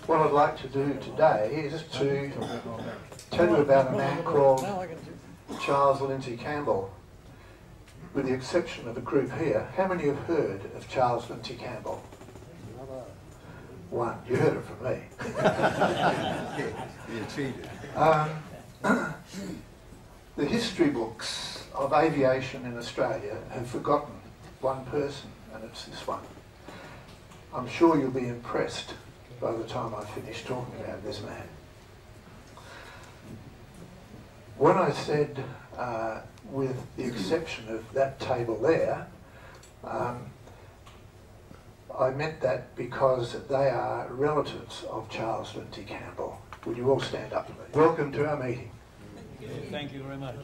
What I'd like to do today is to tell you about a man called Charles Lindsay Campbell. With the exception of a group here, how many have heard of Charles Lindsay Campbell? One. You heard it from me. You cheated. The history books of aviation in Australia have forgotten one person, and it's this one. I'm sure you'll be impressed by the time I finish talking about this man. When I said, with the exception of that table there, I meant that because they are relatives of Charles Lindsay Campbell. Would you all stand up, please? Welcome to our meeting. Thank you very much.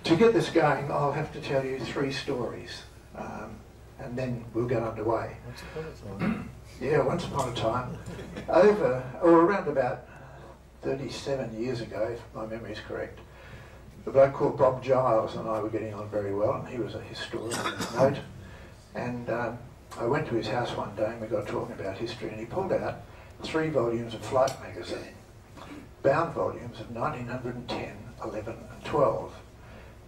To get this going, I'll have to tell you 3 stories, and then we'll get underway. Once upon a time. Yeah, once upon a time, around about 37 years ago, if my memory is correct, a bloke called Bob Giles and I were getting on very well, and he was a historian of note, and I went to his house one day and we got talking about history, and he pulled out 3 volumes of Flight magazine, bound volumes of 1910, 11 and 12.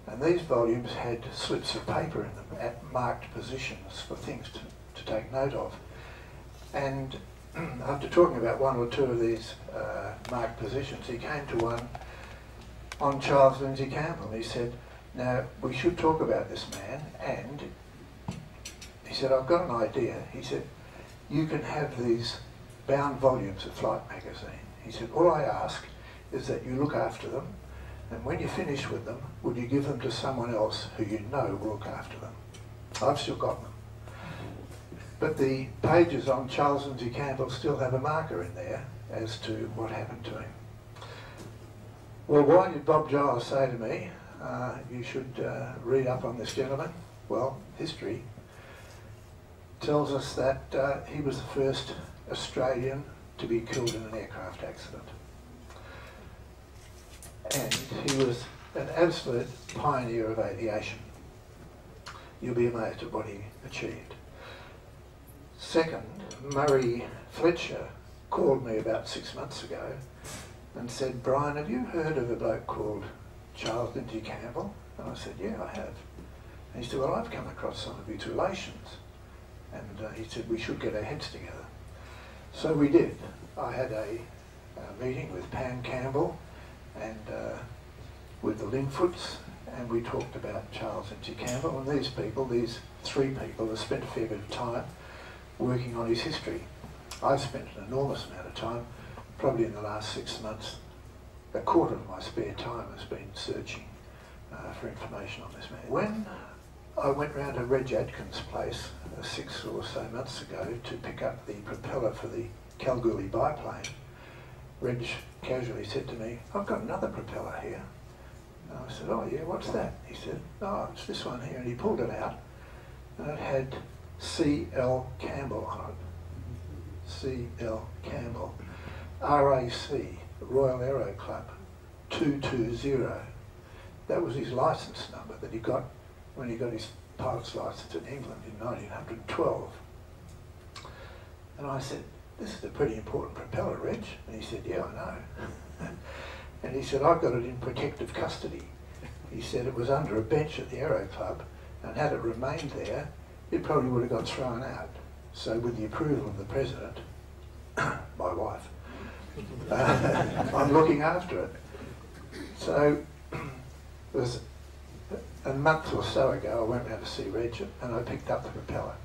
And these volumes had slips of paper in them at marked positions for things to take note of. And after talking about 1 or 2 of these marked positions, he came to one on Charles Lindsay Campbell. He said, now we should talk about this man, and he said, I've got an idea. He said, you can have these bound volumes of Flight magazine. He said, all I ask is that you look after them, and when you finish with them, would you give them to someone else who you know will look after them? I've still got them. But the pages on Charles Lindsay Campbell still have a marker in there as to what happened to him. Well, why did Bob Giles say to me, you should read up on this gentleman? Well, history tells us that he was the first Australian to be killed in an aircraft accident. And he was an absolute pioneer of aviation. You'll be amazed at what he achieved. Second, Murray Fletcher called me about 6 months ago and said, Brian, have you heard of a bloke called Charles Lindsay Campbell? And I said, yeah, I have. And he said, well, I've come across some of his relations. And he said, we should get our heads together. So we did. I had a meeting with Pam Campbell and with the Linfoots, and we talked about Charles Lindsay Campbell, and these 3 people have spent a fair bit of time working on his history. I've spent an enormous amount of time, probably in the last 6 months, a quarter of my spare time has been searching for information on this man. When I went round to Reg Atkins' place 6 or so months ago to pick up the propeller for the Kalgoorlie biplane, Reg casually said to me, I've got another propeller here. And I said, oh yeah, what's that? He said, oh, it's this one here. And he pulled it out, and it had C.L. Campbell on it. C.L. Campbell. RAC, Royal Aero Club, 220. That was his licence number that he got when he got his pilot's licence in England in 1912. And I said, this is a pretty important propeller, Reg. And he said, yeah, I know. And he said, I've got it in protective custody. He said it was under a bench at the Aero Club, and had it remained there, it probably would have got thrown out. So with the approval of the President, my wife, I'm looking after it. So it was a month or so ago, I went round to see Reg, and I picked up the propeller.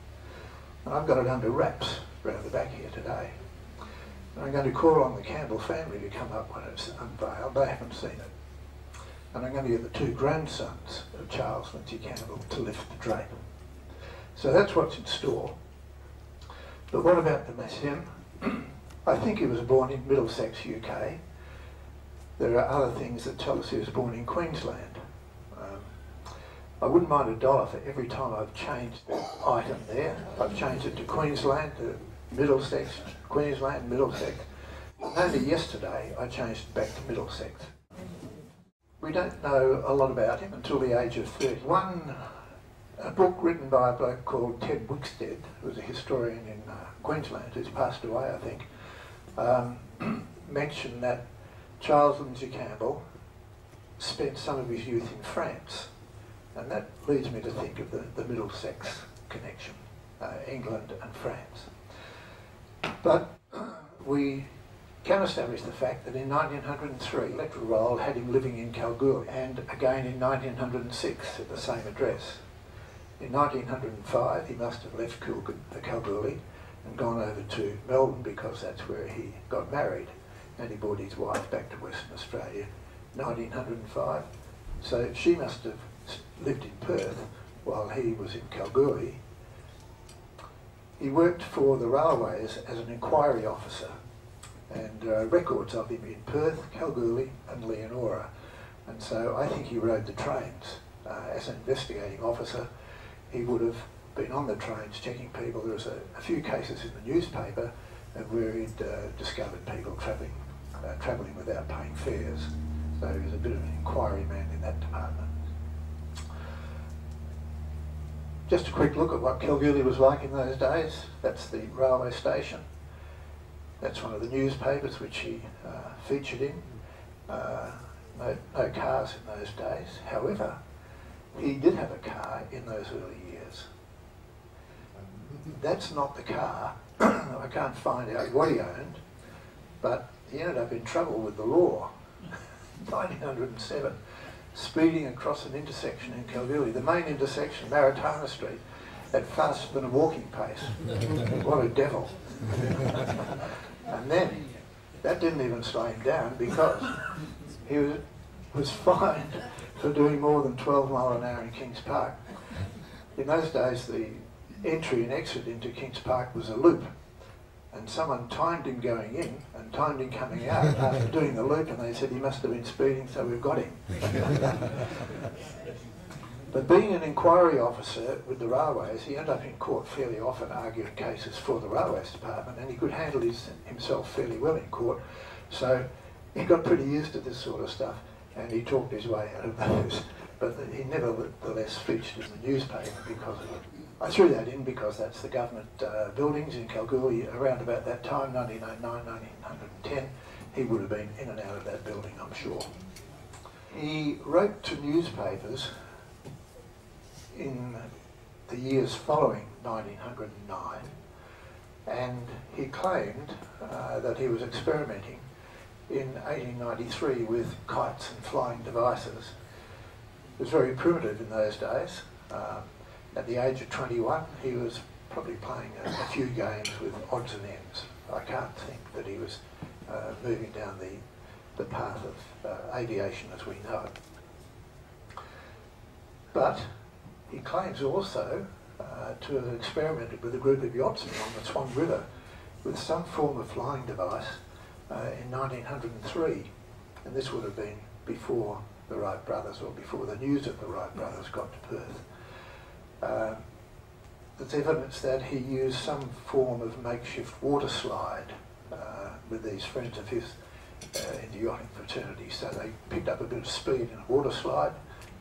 And I've got it under wraps round the back here today. And I'm going to call on the Campbell family to come up when it's unveiled. They haven't seen it. And I'm going to get the 2 grandsons of Charles Lindsay Campbell to lift the drape. So that's what's in store. But what about him? I think he was born in Middlesex, UK. There are other things that tell us he was born in Queensland. I wouldn't mind $1 for every time I've changed the item there. I've changed it to Queensland, to Middlesex, Queensland, Middlesex. Only yesterday I changed it back to Middlesex. We don't know a lot about him until the age of 30. A book written by a bloke called Ted Wickstead, who was a historian in Queensland, who's passed away, I think, mentioned that Charles Lindsay Campbell spent some of his youth in France, and that leads me to think of the Middlesex connection, England and France. But we can establish the fact that in 1903, electoral roll had him living in Kalgoorlie, and again in 1906 at the same address. In 1905, he must have left Kalgoorlie and gone over to Melbourne because that's where he got married, and he brought his wife back to Western Australia in 1905. So she must have lived in Perth while he was in Kalgoorlie. He worked for the railways as an inquiry officer, and there are records of him in Perth, Kalgoorlie and Leonora. And so I think he rode the trains as an investigating officer. He would have been on the trains checking people. There was a few cases in the newspaper where he'd discovered people travelling without paying fares. So he was a bit of an inquiry man in that department. Just a quick look at what Kalgoorlie was like in those days. That's the railway station. That's one of the newspapers which he featured in. No cars in those days. However, he did have a car in those early years. That's not the car. I can't find out what he owned, but he ended up in trouble with the law. 1907, speeding across an intersection in Kalgoorlie, the main intersection, Maritana Street, at faster than a walking pace. What a devil. And then, that didn't even slow him down because he was fined for doing more than 12 mile an hour in Kings Park. In those days, the entry and exit into Kings Park was a loop, and someone timed him going in and timed him coming out after doing the loop, and they said he must have been speeding, so we've got him. But being an inquiry officer with the railways, he ended up in court fairly often arguing cases for the railways department, and he could handle himself fairly well in court. So he got pretty used to this sort of stuff, and he talked his way out of those. But he nevertheless featured in the newspaper because of it. I threw that in because that's the government buildings in Kalgoorlie around about that time, 1909, 1910. He would have been in and out of that building, I'm sure. He wrote to newspapers in the years following 1909, and he claimed that he was experimenting in 1893 with kites and flying devices. It was very primitive in those days. At the age of 21, he was probably playing a few games with odds and ends. I can't think that he was moving down the path of aviation as we know it. But he claims also to have experimented with a group of yachtsmen on the Swan River with some form of flying device in 1903, and this would have been before the Wright brothers, or before the news of the Wright brothers got to Perth. There's evidence that he used some form of makeshift water slide with these friends of his in the yachting fraternity. So they picked up a bit of speed in a water slide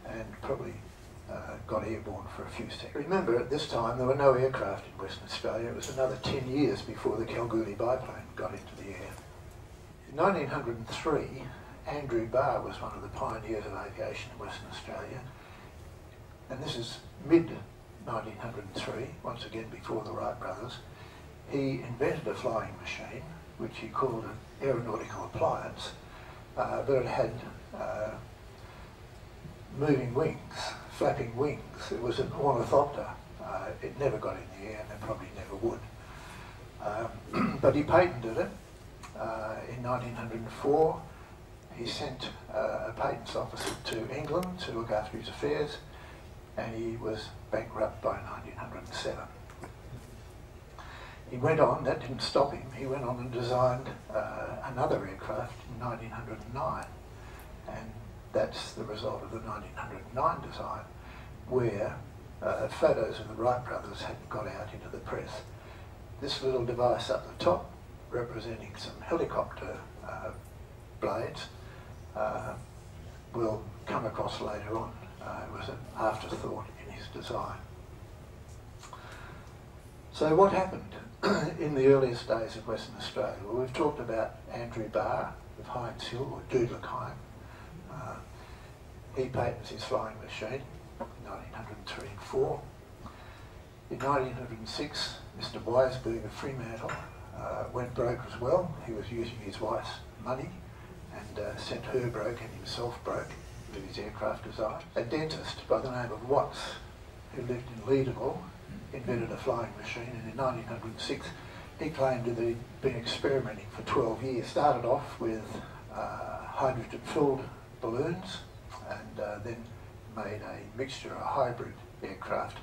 and probably got airborne for a few seconds. Remember, at this time there were no aircraft in Western Australia. It was another 10 years before the Kalgoorlie biplane got into the air. In 1903, Andrew Barr was one of the pioneers of aviation in Western Australia, and this is mid-1903, once again before the Wright brothers. He invented a flying machine, which he called an aeronautical appliance, but it had moving wings, flapping wings. It was an ornithopter. It never got in the air, and it probably never would. But he patented it in 1904. He sent a patents officer to England to look after his affairs, and he was bankrupt by 1907. He went on, that didn't stop him, he went on and designed another aircraft in 1909, and that's the result of the 1909 design, where photos of the Wright brothers had got out into the press. This little device up the top, representing some helicopter blades, will come across later on. It was an afterthought in his design. So what happened? in the earliest days of Western Australia. Well, we've talked about Andrew Barr of Hines Hill, or Dudleyheim. He patents his flying machine in 1903 and 4. In 1906, Mr. Weisberg of Fremantle went broke as well. He was using his wife's money and sent her broke and himself broke with his aircraft design. A dentist by the name of Watts, who lived in Leederville, invented a flying machine, and in 1906 he claimed that he'd been experimenting for 12 years. Started off with hydrogen-filled balloons and then made a mixture, a hybrid aircraft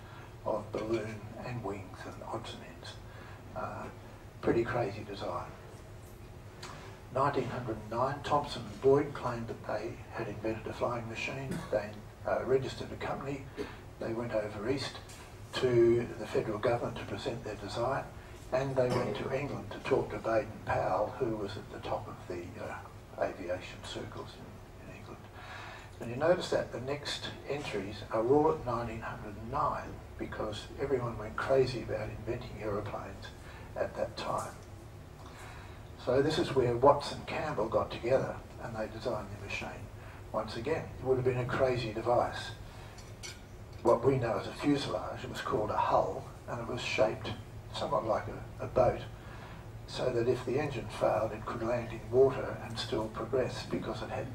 of balloon and wings and odds and ends. Pretty crazy design. 1909, Thompson and Boyd claimed that they had invented a flying machine. They registered a company. They went over east to the federal government to present their design, and they went to England to talk to Baden-Powell, who was at the top of the aviation circles in England. And you notice that the next entries are all at 1909 because everyone went crazy about inventing aeroplanes at that time. So this is where Watts and Campbell got together and they designed the machine. Once again, it would have been a crazy device. What we know as a fuselage, it was called a hull, and it was shaped somewhat like a boat, so that if the engine failed, it could land in water and still progress because it had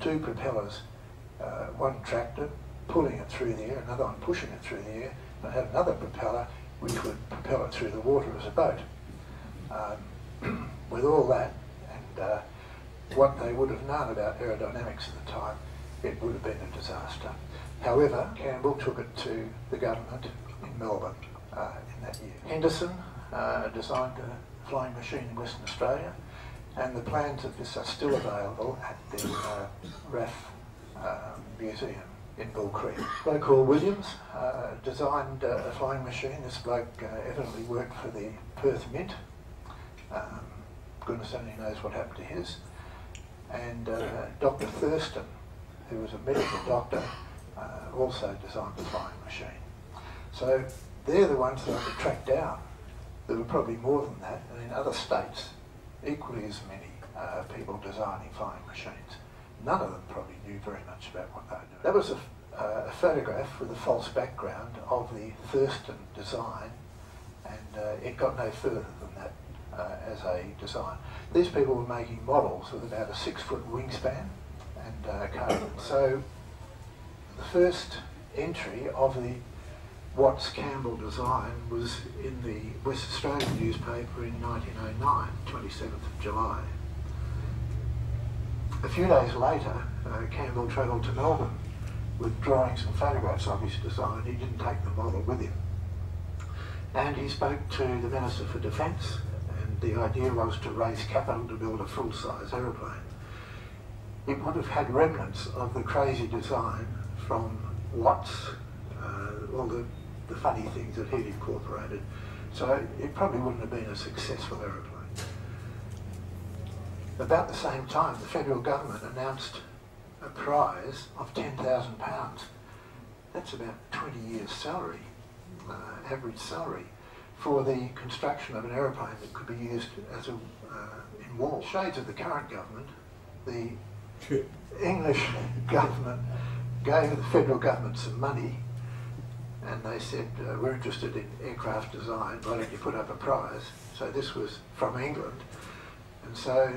two propellers, one tractor pulling it through the air, another one pushing it through the air, and it had another propeller which would propel it through the water as a boat. With all that, and what they would have known about aerodynamics at the time, it would have been a disaster. However, Campbell took it to the government in Melbourne in that year. Henderson designed a flying machine in Western Australia, and the plans of this are still available at the RAF Museum in Bull Creek. A bloke called Williams designed a flying machine. This bloke evidently worked for the Perth Mint. Goodness only knows what happened to his. And Dr. Thurston, who was a medical doctor, also designed the flying machine. So they're the ones that I could track down. There were probably more than that, and in other states, equally as many people designing flying machines. None of them probably knew very much about what they were doing. That was a photograph with a false background of the Thurston design, and it got no further than that as a design. These people were making models with about a 6-foot wingspan and cone. So the first entry of the Watts-Campbell design was in the West Australian newspaper in 1909, 27th of July. A few days later, Campbell travelled to Melbourne with drawings and photographs of his design. He didn't take the model with him. And he spoke to the Minister for Defence, and the idea was to raise capital to build a full-size aeroplane. It would have had remnants of the crazy design from Watts, all the funny things that he'd incorporated. So it probably wouldn't have been a successful aeroplane. About the same time, the federal government announced a prize of £10,000. That's about 20 years' salary, average salary, for the construction of an aeroplane that could be used as in war. Shades of the current government, the English government gave the federal government some money, and they said, we're interested in aircraft design, why don't you put up a prize? So this was from England, and so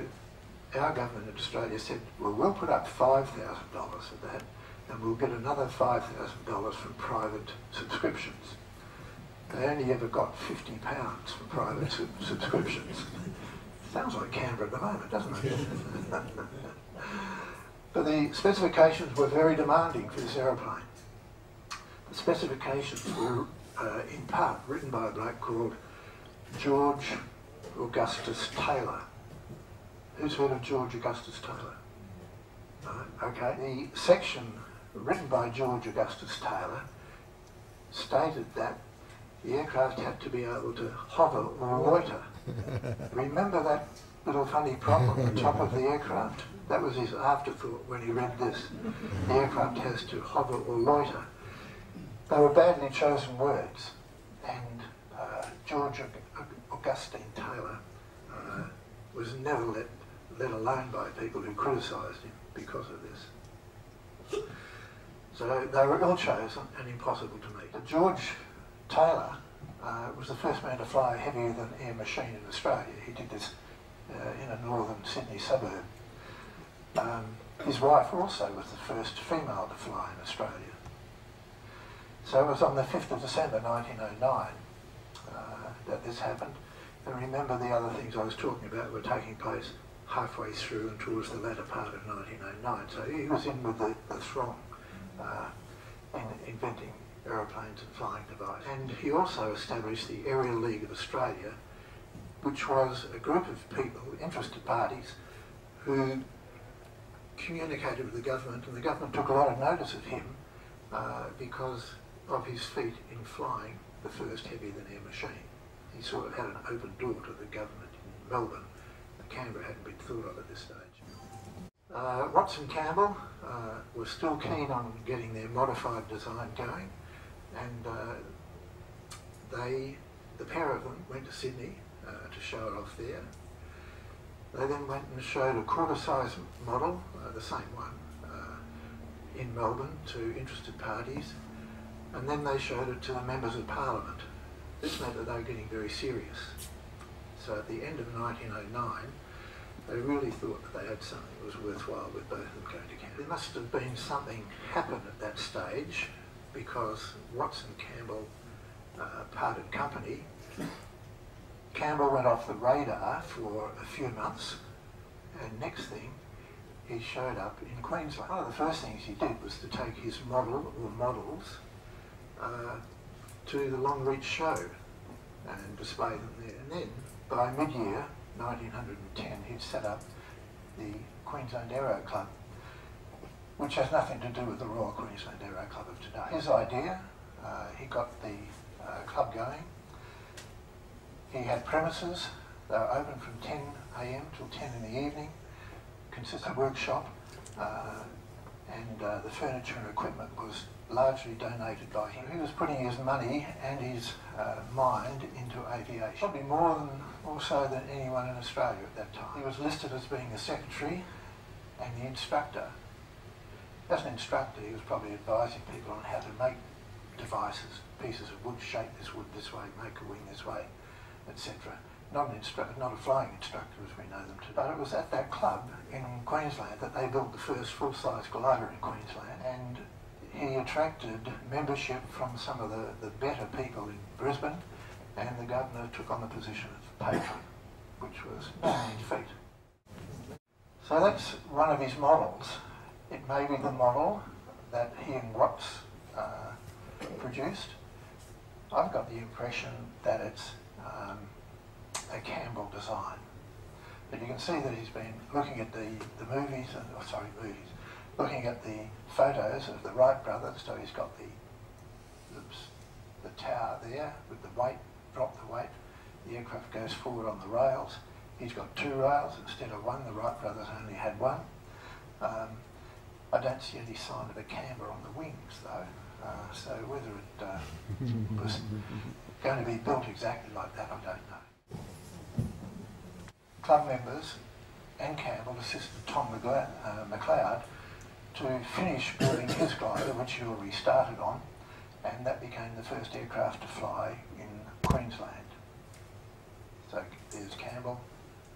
our government in Australia said, well, we'll put up $5,000 of that, and we'll get another $5,000 from private subscriptions. They only ever got £50 from private subscriptions. Sounds like Canberra at the moment, doesn't it? But the specifications were very demanding for this aeroplane. The specifications were in part written by a bloke called George Augustus Taylor. Who's heard of George Augustus Taylor? No? Okay. The section written by George Augustus Taylor stated that the aircraft had to be able to hover or loiter. Remember that little funny prop on the top of the aircraft? That was his afterthought when he read this. The aircraft has to hover or loiter. They were badly chosen words, and George Augustine Taylor was never let alone by people who criticised him because of this. So they were ill-chosen and impossible to meet. George Taylor was the first man to fly a heavier-than-air machine in Australia. He did this in a northern Sydney suburb. His wife also was the first female to fly in Australia. So it was on the 5th of December 1909 that this happened. And remember, the other things I was talking about were taking place halfway through and towards the latter part of 1909. So he was in with the throng in inventing aeroplanes and flying devices. And he also established the Aerial League of Australia, which was a group of people, interested parties, who communicated with the government, and the government took a lot of notice of him because of his feat in flying the first heavier-than-air machine. He sort of had an open door to the government in Melbourne. Canberra hadn't been thought of at this stage. Watson Campbell was still keen on getting their modified design going, and the pair of them went to Sydney to show it off there. They then went and showed a quarter-size model, the same one, in Melbourne to interested parties, and then they showed it to the members of Parliament. This meant that they were getting very serious. So at the end of 1909, they really thought that they had something that was worthwhile with both of them going to Canberra. There must have been something happen at that stage, because Watson Campbell parted company. Campbell went off the radar for a few months, and next thing, he showed up in Queensland. One of the first things he did was to take his model, or models, to the Longreach show and display them there. And then, by mid-year 1910, he'd set up the Queensland Aero Club, which has nothing to do with the Royal Queensland Aero Club of today. His idea, he got the club going. He had premises. They were open from 10 AM till 10 in the evening, consisted of a workshop, and the furniture and equipment was largely donated by him. He was putting his money and his mind into aviation, probably more so than anyone in Australia at that time. He was listed as being the secretary and the instructor. As an instructor, he was probably advising people on how to make devices, pieces of wood, shape this wood this way, make a wing this way, etc. Not a flying instructor as we know them today. But it was at that club in Queensland that they built the first full-size glider in Queensland, and he attracted membership from some of the better people in Brisbane, and the governor took on the position of patron, which was no mean feat. So that's one of his models. It may be the model that he and Watts produced. I've got the impression that it's a Campbell design. But you can see that he's been looking at the movies, looking at the photos of the Wright brothers. So he's got the tower there with the weight, drop the weight. The aircraft goes forward on the rails. He's got two rails instead of one. The Wright brothers only had one. I don't see any sign of a camber on the wings though. So whether it was going to be built exactly like that, I don't know. Club members and Campbell assisted Tom McLeod to finish building his glider, which he already started on, and that became the first aircraft to fly in Queensland. So there's Campbell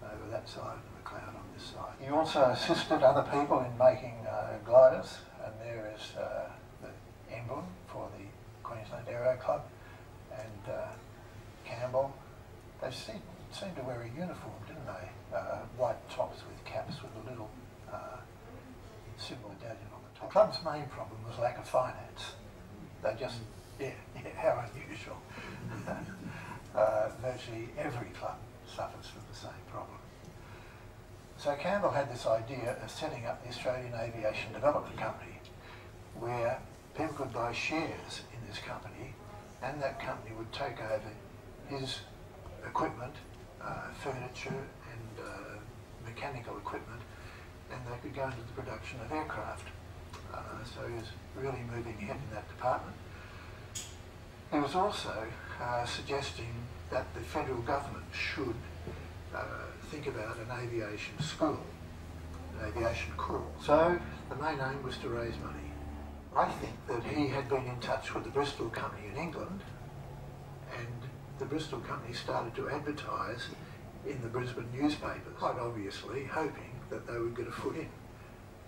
over that side and McLeod on this side. He also assisted other people in making gliders, and there is the emblem for the Queensland Aero Club, and Campbell. They seemed to wear a uniform, didn't they? White tops with caps with a little symbol medallion on the top. The club's main problem was lack of finance. They just, how unusual. Virtually every club suffers from the same problem. So Campbell had this idea of setting up the Australian Aviation Development Company, where people could buy shares in this company, and that company would take over his equipment, furniture and mechanical equipment, and they could go into the production of aircraft. So he was really moving ahead in that department. He was also suggesting that the federal government should think about an aviation school, an aviation corps. So the main aim was to raise money. I think that he had been in touch with the Bristol company in England, and the Bristol company started to advertise in the Brisbane newspapers, quite obviously hoping that they would get a foot in.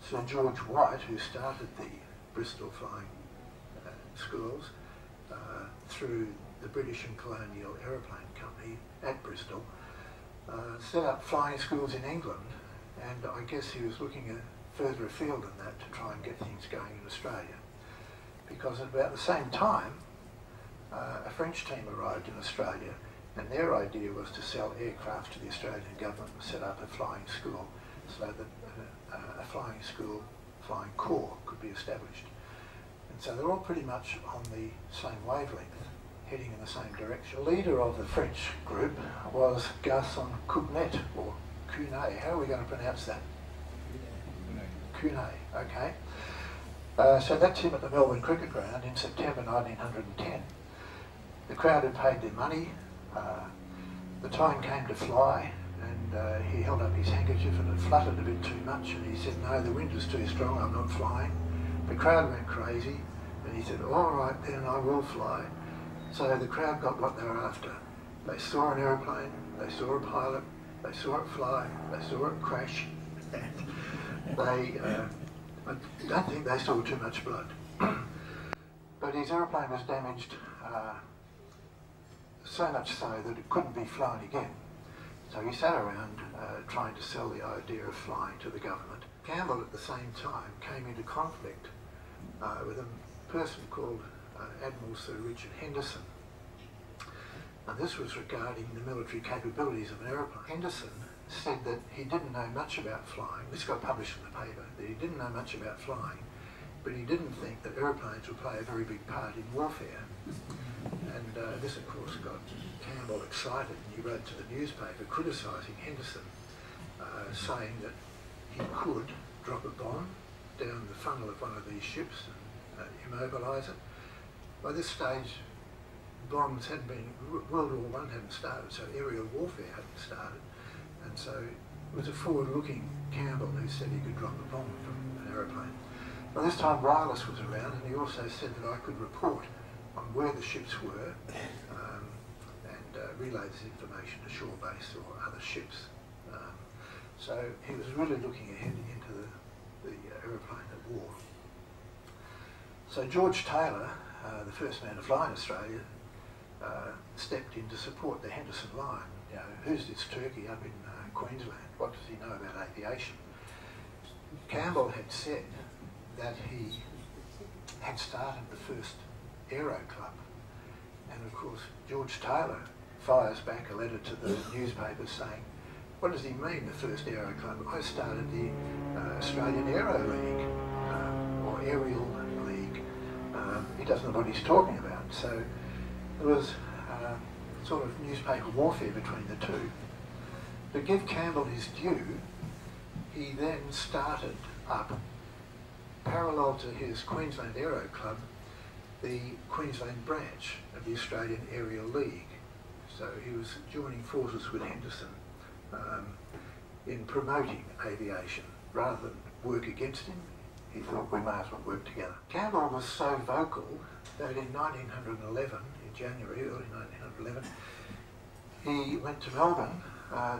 Sir George White, who started the Bristol flying schools through the British and Colonial Aeroplane Company at Bristol, set up flying schools in England, and I guess he was looking further afield than that to try and get things going in Australia. Because at about the same time, a French team arrived in Australia, and their idea was to sell aircraft to the Australian government and set up a flying school so that a flying corps could be established. And so they're all pretty much on the same wavelength, heading in the same direction. The leader of the French group was Garçon Cougnet, or Cunet. How are we going to pronounce that? Cunet, okay. So that's him at the Melbourne Cricket Ground in September 1910. The crowd had paid their money, the time came to fly, and he held up his handkerchief and it fluttered a bit too much, and he said, no, the wind is too strong, I'm not flying. The crowd went crazy, and he said, all right then, I will fly. So the crowd got what they were after. They saw an aeroplane, they saw a pilot, they saw it fly, they saw it crash, and they, I don't think they saw too much blood. But his aeroplane was damaged so much so that it couldn't be flown again. So he sat around trying to sell the idea of flying to the government. Campbell at the same time came into conflict with a person called Admiral Sir Richard Henderson. And this was regarding the military capabilities of an aeroplane. Henderson said that he didn't know much about flying. This got published in the paper, that he didn't know much about flying, but he didn't think that aeroplanes would play a very big part in warfare. And this, of course, got Campbell excited, and he wrote to the newspaper criticising Henderson, saying that he could drop a bomb down the funnel of one of these ships and immobilise it. By this stage, bombs hadn't been, World War I hadn't started, so aerial warfare hadn't started. And so it was a forward-looking Campbell who said he could drop a bomb from an aeroplane. By this time, wireless was around, and he also said that I could report on where the ships were and relay this information to shore base or other ships. So he was really looking ahead into the aeroplane at war. So George Taylor, the first man to fly in Australia, stepped in to support the Henderson line. You know, who's this turkey up in Queensland? What does he know about aviation? Campbell had said that he had started the first Aero club, and of course George Taylor fires back a letter to the newspapers saying, what does he mean, the first Aero club? I started the Australian Aero League, or Aerial League. He doesn't know what he's talking about. So there was sort of newspaper warfare between the two. To give Campbell his due, he then started up, parallel to his Queensland Aero Club, the Queensland branch of the Australian Aerial League. So he was joining forces with Henderson in promoting aviation. Rather than work against him, he thought we may as well work together. Campbell was so vocal that in 1911, in January, early 1911, he went to Melbourne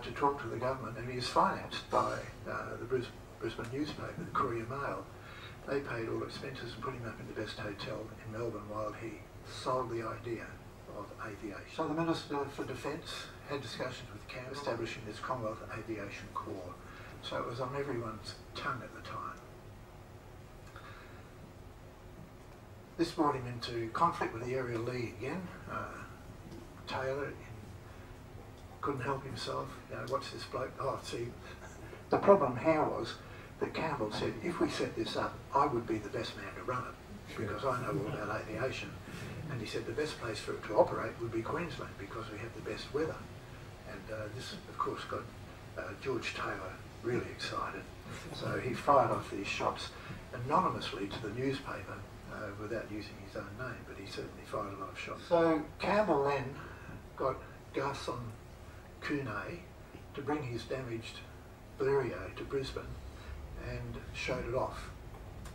to talk to the government, and he was financed by the Brisbane newspaper, the Courier Mail. They paid all expenses and put him up in the best hotel in Melbourne while he sold the idea of aviation. So the Minister for Defence had discussions with Campbell establishing this Commonwealth Aviation Corps. So it was on everyone's tongue at the time. This brought him into conflict with the Aerial League again. Taylor couldn't help himself. You know, what's this bloke? Oh, see, the problem here was that Campbell said, if we set this up, I would be the best man to run it, because I know all about aviation. And he said the best place for it to operate would be Queensland, because we have the best weather. And this, of course, got George Taylor really excited. So he fired off these shots anonymously to the newspaper, without using his own name, but he certainly fired a lot of shots. So Campbell then got Garçon Cunet to bring his damaged Blériot to Brisbane and showed it off.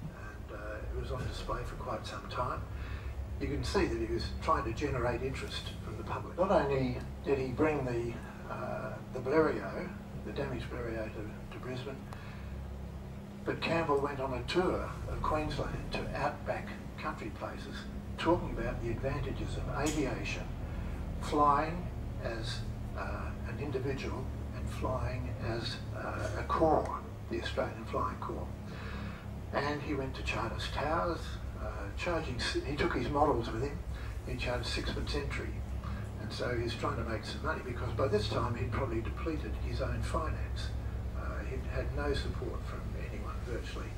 And it was on display for quite some time. You can see that he was trying to generate interest from the public. Not only did he bring the Blériot, the damaged Blériot to Brisbane, but Campbell went on a tour of Queensland to outback country places, talking about the advantages of aviation, flying as an individual and flying as a corps, the Australian Flying Corps. And he went to Charters Towers, he took his models with him, he charged 6pence entry. And so he's trying to make some money, because by this time he'd probably depleted his own finance. He'd had no support from anyone virtually.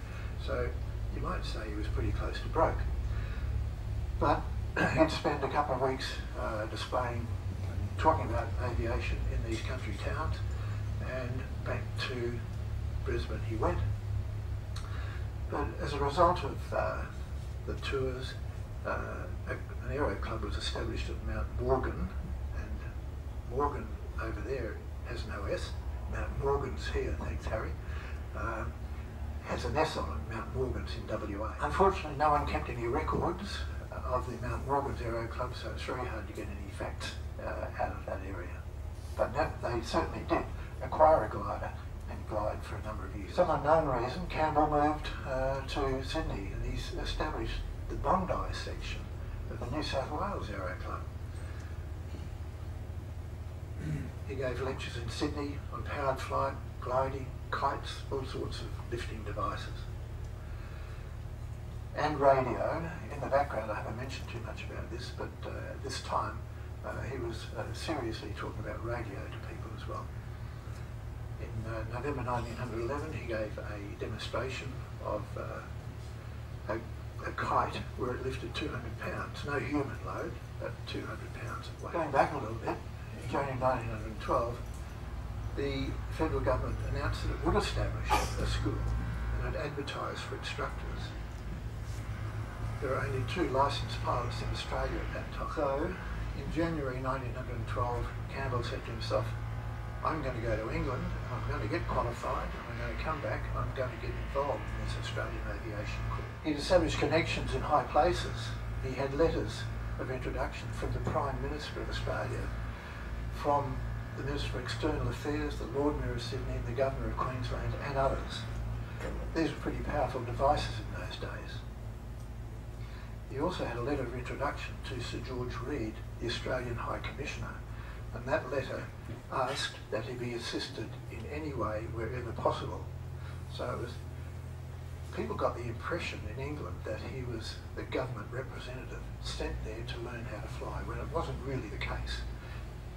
So you might say he was pretty close to broke. But he'd spend a couple of weeks displaying and talking about aviation in these country towns, and back to Brisbane he went. But as a result of the tours, an Aero club was established at Mount Morgan, and Morgan over there has no S. Mount Morgan's here, thanks Harry, has an S on it. Mount Morgan's in WA. Unfortunately, no one kept any records of the Mount Morgan's Aero club, so it's very hard to get any facts out of that area. But they certainly did acquire a glider and glide for a number of years. For some unknown reason, Campbell moved to Sydney, and he's established the Bondi section of the New South Wales Aero Club. He gave lectures in Sydney on powered flight, gliding, kites, all sorts of lifting devices. And radio. In the background, I haven't mentioned too much about this, but at this time he was seriously talking about radio to people as well. In November 1911, he gave a demonstration of a kite where it lifted 200 pounds, no human load, but 200 pounds of weight. Going back a little bit, during 1912, the federal government announced that it would establish a school, and it advertised for instructors. There were only 2 licensed pilots in Australia at that time. So, in January 1912, Campbell said to himself, I'm going to go to England, and I'm going to get qualified, and I'm going to come back, and I'm going to get involved in this Australian Aviation Corps. He'd established connections in high places. He had letters of introduction from the Prime Minister of Australia, from the Minister for External Affairs, the Lord Mayor of Sydney, the Governor of Queensland, and others. These were pretty powerful devices in those days. He also had a letter of introduction to Sir George Reed, the Australian High Commissioner, and that letter asked that he be assisted in any way wherever possible. So it was, people got the impression in England that he was the government representative sent there to learn how to fly, when it wasn't really the case.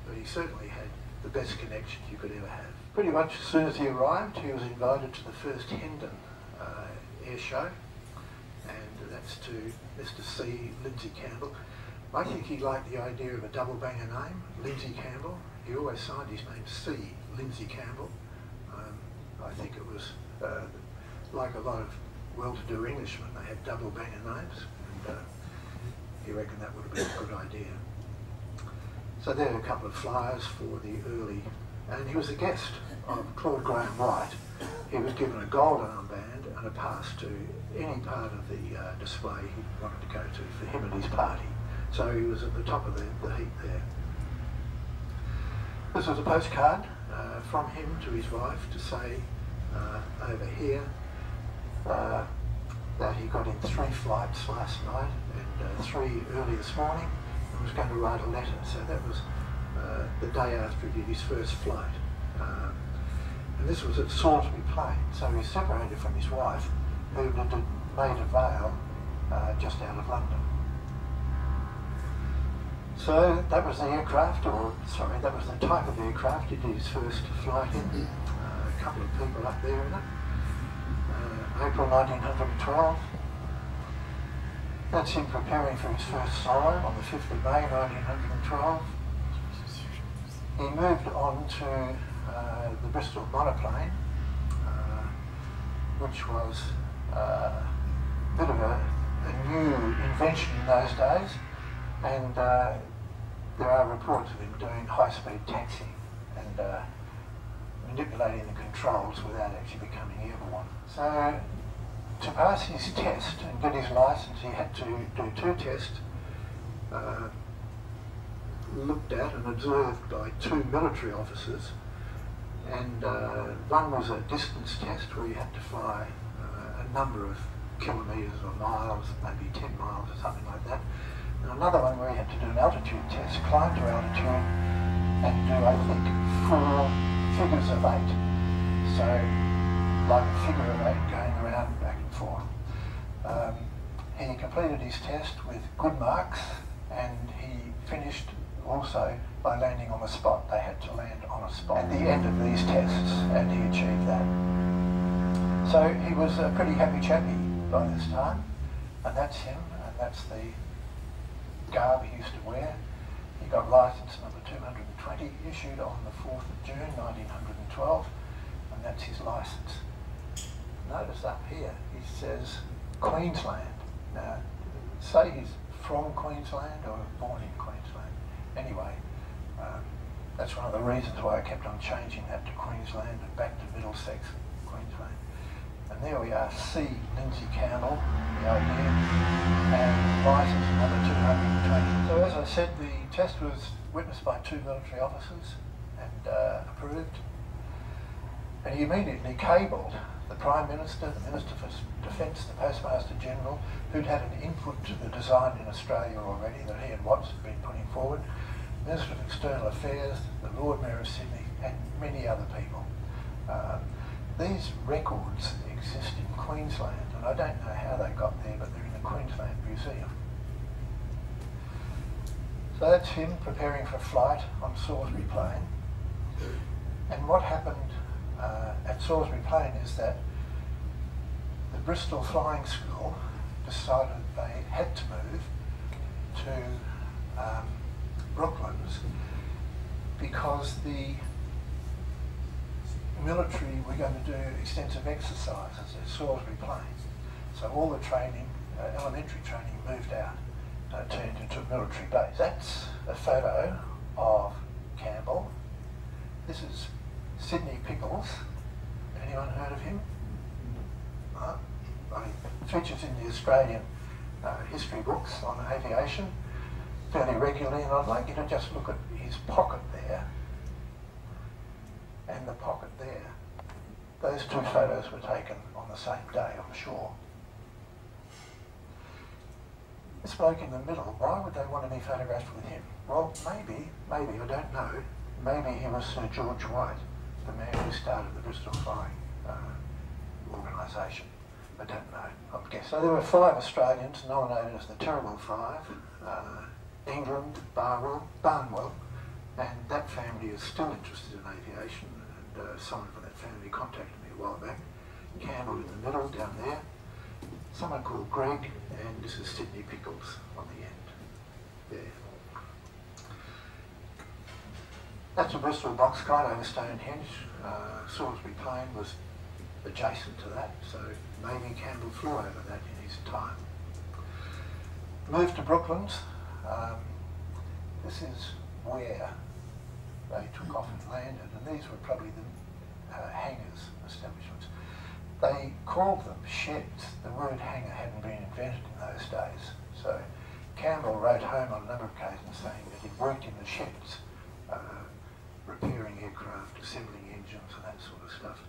But he certainly had the best connections you could ever have. Pretty much as soon as he arrived, he was invited to the first Hernan air show, and that's to Mr. C. Lindsay Campbell. I think he liked the idea of a double banger name, Lindsay Campbell. He always signed his name C. Lindsay Campbell. I think it was like a lot of well-to-do Englishmen, they had double banger names, and he reckoned that would have been a good idea. So there are a couple of flyers for the early, and he was a guest of Claude Graham White. He was given a gold armband and a pass to any part of the display he wanted to go to for him and his party. So he was at the top of the heap there. This was a postcard from him to his wife to say over here that he got in 3 flights last night and 3 early this morning, and was going to write a letter. So that was the day after he did his first flight. And this was at Salisbury Plain, so he was separated from his wife, who lived at Maida Vale, just out of London. So that was the aircraft, or sorry, that was the type of aircraft he did his first flight in. A couple of people up there in it. April 1912. That's him preparing for his first solo on the 5th of May 1912. He moved on to the Bristol Monoplane, which was a bit of a new invention in those days, and there are reports of him doing high-speed taxiing and manipulating the controls without actually becoming airborne. So to pass his test and get his licence, he had to do 2 tests looked at and observed by 2 military officers, and one was a distance test where you had to fly a number of kilometres or miles, maybe 10 miles or something like that, and another one where you had to do an altitude test, climb to altitude and do, I think, 4 figures of 8. So like a figure of 8 going around back and forth. He completed his test with good marks, and he finished also by landing on the spot. They had to land on a spot at the end of these tests, and he achieved that. So he was a pretty happy chappy by this time, and that's him, and that's the garb he used to wear. He got licence number 220, issued on the 4th of June 1912, and that's his licence. Notice up here, he says Queensland. Now, say he's from Queensland or born in Queensland. Anyway, that's one of the reasons why I kept on changing that to Queensland and back to Middlesex, Queensland. And there we are, C. Lindsay Campbell, the idea, and licence number 220. So as I said, the test was witnessed by 2 military officers and approved. And he immediately cabled the Prime Minister, the Minister for Defence, the Postmaster General, who'd had an input to the design in Australia already that he and Watts had been putting forward, Minister of External Affairs, the Lord Mayor of Sydney, and many other people. These records exist in Queensland, and I don't know how they got there, but they're in the Queensland Museum. So that's him preparing for flight on Salisbury Plain. And what happened at Salisbury Plain is that the Bristol Flying School decided they had to move to Brooklands because the military were going to do extensive exercises at Salisbury Plain. So all the training, elementary training, moved out, turned into a military base. That's a photo of Campbell. This is Sydney Pickles. Anyone heard of him? No? Well, he features in the Australian history books on aviation fairly regularly, and I'd like you to just look at his pocket there and the pocket there. Those 2 photos were taken on the same day, I'm sure. This bloke in the middle, why would they want to be photographed with him? Well, maybe, I don't know, maybe he was Sir George White, the man who started the Bristol Flying organisation. I don't know, I'll guess. So there were 5 Australians nominated as the Terrible 5, England, Barnwell, and that family is still interested in aviation, and someone from that family contacted me a while back. Campbell in the middle, down there. Someone called Greg, and this is Sydney Pickles on the end, there. That's a Bristol box cut over Stonehenge. Salisbury Plain was adjacent to that, so maybe Campbell flew over that in his time. Moved to Brooklands. This is where they took off and landed, and these were probably the hangars establishments. They called them sheds. The word hangar hadn't been invented in those days, so Campbell wrote home on a number of occasions saying that he'd worked in the sheds, repairing aircraft, assembling engines and that sort of stuff.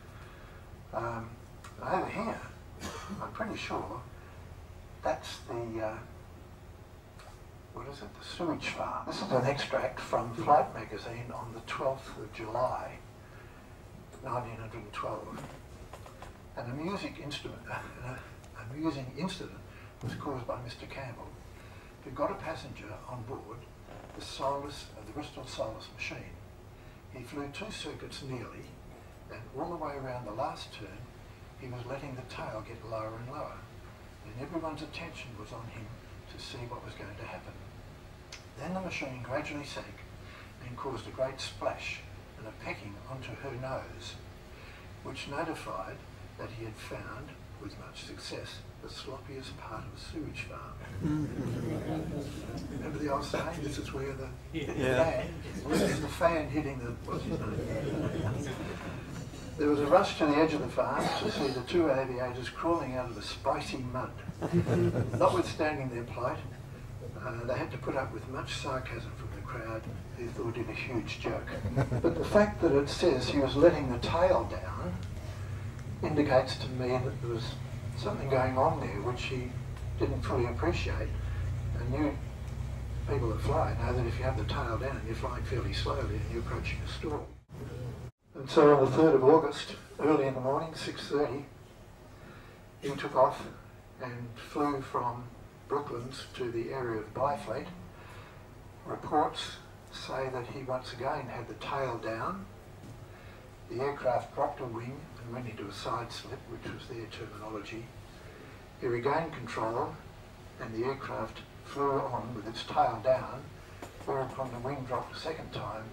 Over here, I'm pretty sure that's the what is it, the sewage farm. This is an extract from Flight magazine on the 12th of July, 1912. An amusing incident was caused by Mr. Campbell, who got a passenger on board the Solus, the Bristol Solus machine. He flew 2 circuits nearly, and all the way around the last turn, he was letting the tail get lower and lower, and everyone's attention was on him to see what was going to happen. Then the machine gradually sank and caused a great splash and a pecking onto her nose, which notified that he had found with much success, the sloppiest part of a sewage farm. Remember the old saying, this is where the fan, this is the fan hitting the, what's his name? There was a rush to the edge of the farm to see the two aviators crawling out of the spicy mud. Notwithstanding their plight, they had to put up with much sarcasm from the crowd, who thought it a huge joke. But the fact that it says he was letting the tail down indicates to me that there was something going on there which he didn't fully appreciate. And you people that fly know that if you have the tail down, you're flying fairly slowly and you're approaching a storm. And so on the 3rd of August, early in the morning, 6:30, he took off and flew from Brooklands to the area of Byfleet. Reports say that he once again had the tail down. The aircraft dropped a wing and went into a side slip, which was their terminology. He regained control and the aircraft flew on with its tail down, whereupon the wing dropped a second time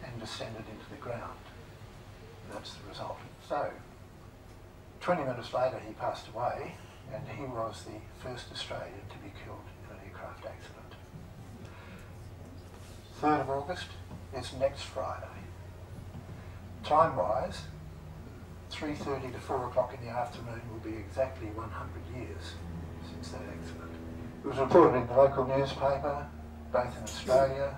and descended into the ground. That's the result. So, 20 minutes later he passed away, and he was the first Australian to be killed in an aircraft accident. 3rd of August, it's next Friday. Time-wise, 3:30 to 4 o'clock in the afternoon will be exactly 100 years since that accident. It was reported in the local newspaper, both in Australia,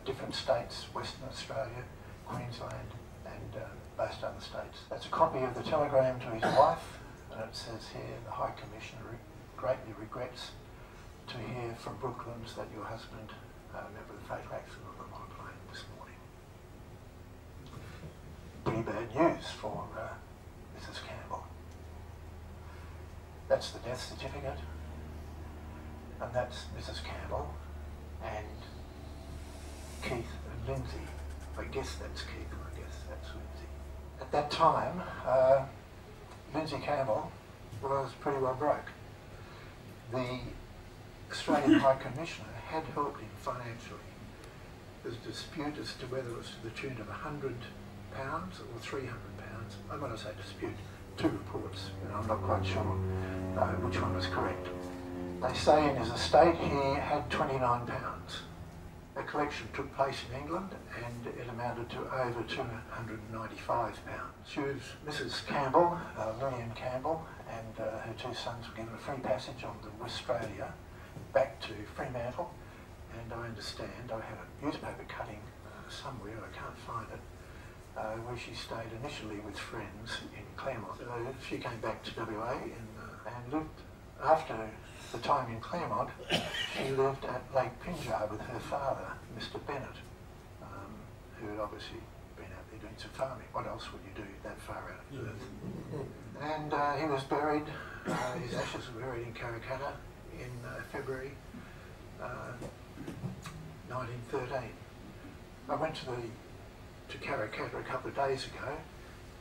different states, Western Australia, Queensland, and most other states. That's a copy of the telegram to his wife, and it says here, the High Commissioner greatly regrets to hear from Brooklands that your husband met with a fatal accident on the monoplane this morning. Pretty bad news for Mrs. Campbell. That's the death certificate, and that's Mrs. Campbell and Keith and Lindsay. I guess that's Keith, and I guess that's Lindsay. At that time, Lindsay Campbell was pretty well broke. The Australian High Commissioner had helped him financially. There's a dispute as to whether it was to the tune of £100 or £300. I'm going to say dispute. Two reports, and I'm not quite sure which one was correct. They say in his estate he had £29. A collection took place in England and it amounted to over £295. She was Mrs. Campbell, Lillian Campbell, and her two sons were given a free passage on the Australia back to Fremantle, and I understand, I had a newspaper cutting somewhere, I can't find it, where she stayed initially with friends in Claremont. She came back to WA and lived, after the time in Claremont, she lived at Lake Pinjar with her father, Mr. Bennett, who had obviously been out there doing some farming. What else would you do that far out of Perth? And he was buried, his ashes were buried in Karrakatta in February 1913. I went to Karrakatta a couple of days ago,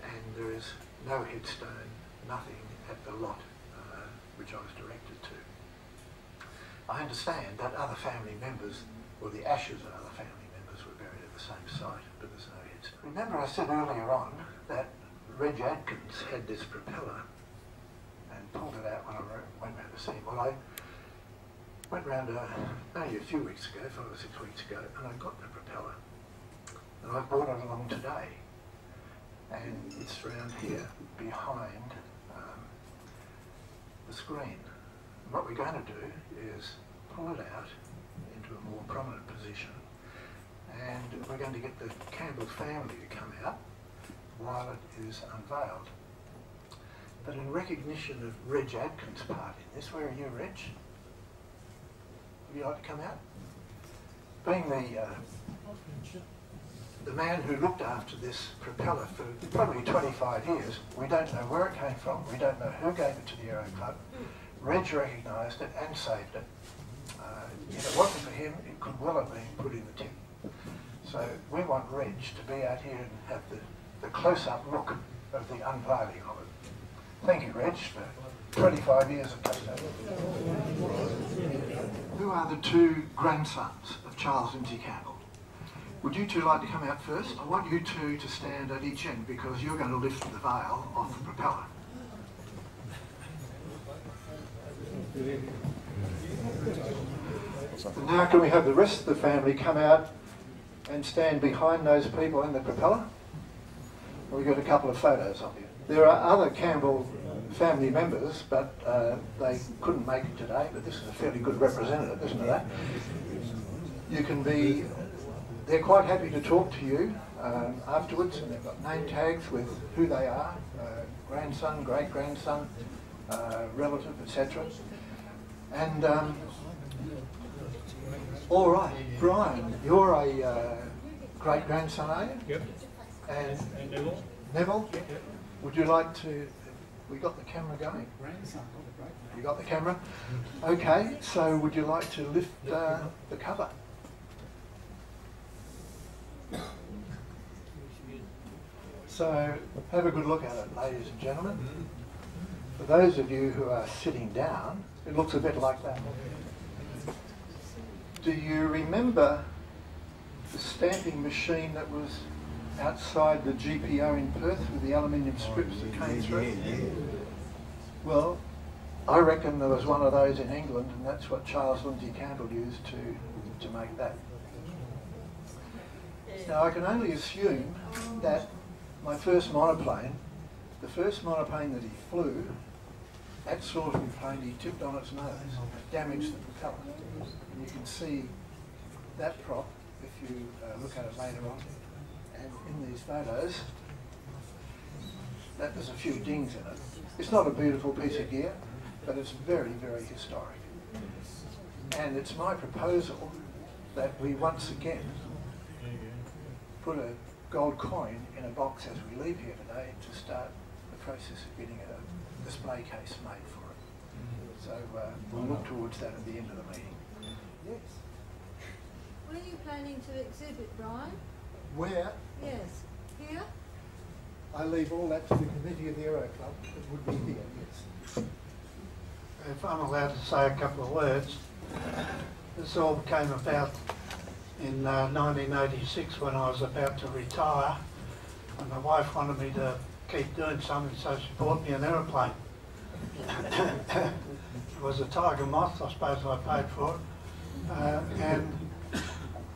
and there is no headstone, nothing at the lot which I was directed to. I understand that other family members, or the ashes of other family members, were buried at the same site, but there's no headstone. Remember I said earlier on that Reg Adkins had this propeller and pulled it out when I went round to see him. Well, I went round only a few weeks ago, 5 or 6 weeks ago, and I got the propeller. And I brought it along today, and it's around here behind the screen. And what we're going to do is pull it out into a more prominent position, and we're going to get the Campbell family to come out while it is unveiled. But in recognition of Reg Adkins' part in this, where are you, Reg? Would you like to come out? Being the man who looked after this propeller for probably 25 years, we don't know where it came from, we don't know who gave it to the Aero Club. Reg recognised it and saved it. If it wasn't for him, it could well have been put in the tin. So we want Reg to be out here and have the close-up look of the unveiling of it. Thank you, Reg, for 25 years of custody. Who are the two grandsons of Charles and Lindsay Campbell? Would you two like to come out first? I want you two to stand at each end because you're going to lift the veil off the propeller. And now can we have the rest of the family come out and stand behind those people in the propeller? We've got a couple of photos of you. There are other Campbell family members, but they couldn't make it today, but this is a fairly good representative, isn't it? You can be, they're quite happy to talk to you afterwards, and they've got name tags with who they are, grandson, great-grandson, relative, etc. And all right, Brian, you're a great-grandson, are you? Yep. And Neville? Neville? Yep. Would you like to, we got the camera going? Grandson. You got the camera? Okay, so would you like to lift the cover? So have a good look at it, ladies and gentlemen. For those of you who are sitting down, it looks a bit like that. Do you remember the stamping machine that was outside the GPO in Perth with the aluminium strips that came through? Well, I reckon there was one of those in England, and that's what Charles Lindsay Campbell used to make that. Now I can only assume that my first monoplane, the first monoplane that he flew, that sort of plane he tipped on its nose, damaged the propeller. And you can see that prop if you look at it later on. And in these photos, that there's a few dings in it. It's not a beautiful piece of gear, but it's very, very historic. And it's my proposal that we once again put a gold coin in a box as we leave here today to start the process of getting a display case made for it. So we'll look towards that at the end of the meeting. Yes. Where are you planning to exhibit, Brian? Where? Yes. Here? I leave all that to the committee of the Aero Club. It would be here, yes. If I'm allowed to say a couple of words, this all came about in 1986 when I was about to retire, and my wife wanted me to keep doing something, so she bought me an aeroplane. It was a Tiger Moth, I suppose I paid for it, and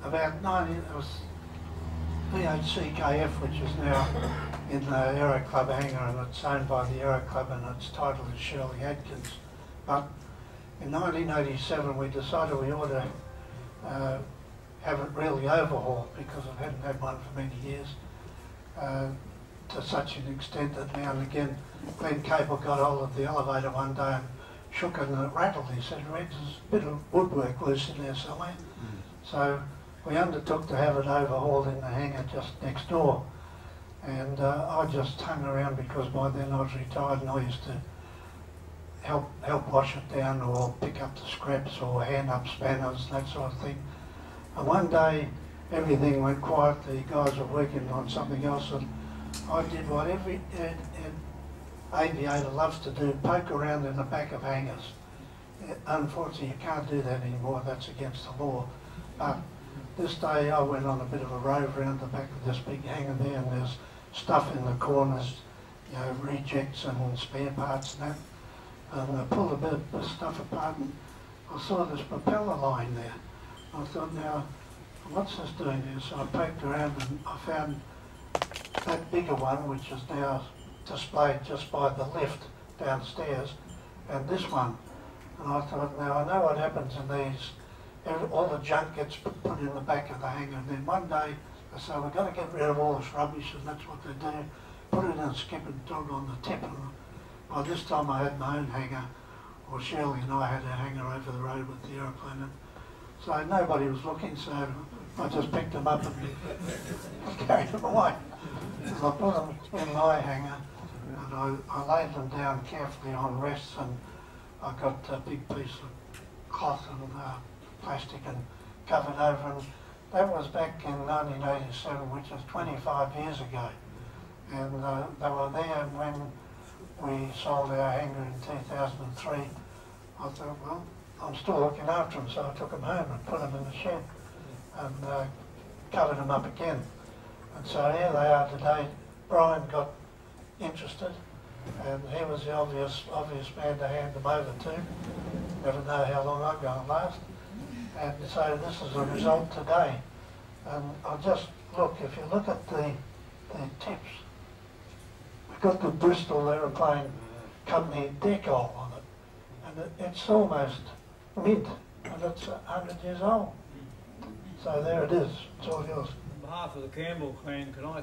about 90, it was PHCKF, which is now in the Aero Club hangar, and it's owned by the Aero Club, and its title is Shirley Adkins. But in 1987 we decided we ought to have it really overhauled, because it hadn't had one for many years, to such an extent that now and again Glenn Campbell got hold of the elevator one day and shook it and it rattled. He said, "Red, there's a bit of woodwork loose in there somewhere." So we undertook to have it overhauled in the hangar just next door. And I just hung around because by then I was retired and I used to help wash it down or pick up the scraps or hand up spanners, that sort of thing. And one day everything went quiet, the guys were working on something else, and I did what every aviator loves to do, poke around in the back of hangars. Unfortunately you can't do that anymore, that's against the law. But this day I went on a bit of a rove around the back of this big hangar there, and there's stuff in the corners, you know, rejects and spare parts and that. And I pulled a bit of stuff apart and I saw this propeller lying there. I thought, now, what's this doing here? So I poked around and I found that bigger one, which is now displayed just by the lift downstairs, and this one. And I thought, now I know what happens in these. All the junk gets put in the back of the hangar, and then one day they say, we've got to get rid of all this rubbish, and that's what they do. Put it in a skipping dog on the tip, and by this time I had my own hangar, or Shirley and I had a hangar over the road with the aeroplane. And so nobody was looking, so I just picked them up and carried them away. And I put them in my hangar, and I laid them down carefully on rests, and I got a big piece of cloth and plastic and covered over, and that was back in 1987, which is 25 years ago. And they were there when we sold our hangar in 2003. I thought, well, I'm still looking after them, so I took them home and put them in the shed and covered them up again. And so here they are today. Brian got interested, and he was the obvious man to hand them over to. never know how long I'm going to last. And so this is the result today. And I'll just look, if you look at the tips, we've got the Bristol Aeroplane Company decal on it. And it's almost mint, and it's 100 years old. So there it is, it's all yours. On behalf of the Campbell clan, could I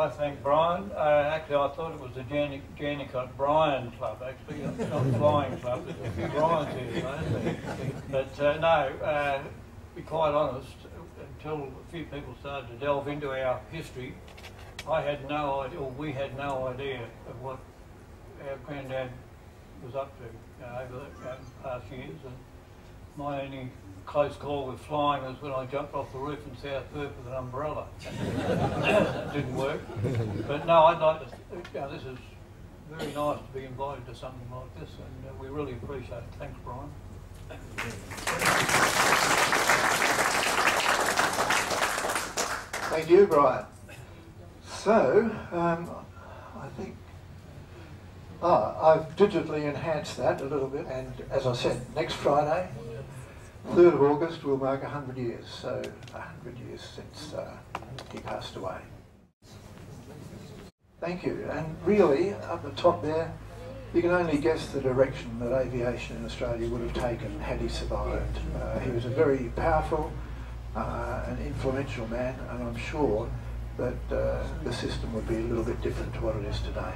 thank Brian? Actually, I thought it was the Janicott Brian Club, actually. It's not Flying Club, it's Brian's here, mate. But no, to be quite honest, until a few people started to delve into our history, I had no idea, or we had no idea of what our granddad was up to over the past years. And my only close call with flying was when I jumped off the roof in South Perth with an umbrella. It didn't work. But no, I'd like to, this is very nice to be invited to something like this, and we really appreciate it. Thanks, Brian. Thank you, Brian. So, I think I've digitally enhanced that a little bit, and as I said, next Friday, 3rd of August, we'll mark 100 years, so 100 years since he passed away. Thank you, and really, up the top there, you can only guess the direction that aviation in Australia would have taken had he survived. He was a very powerful and influential man, and I'm sure that the system would be a little bit different to what it is today.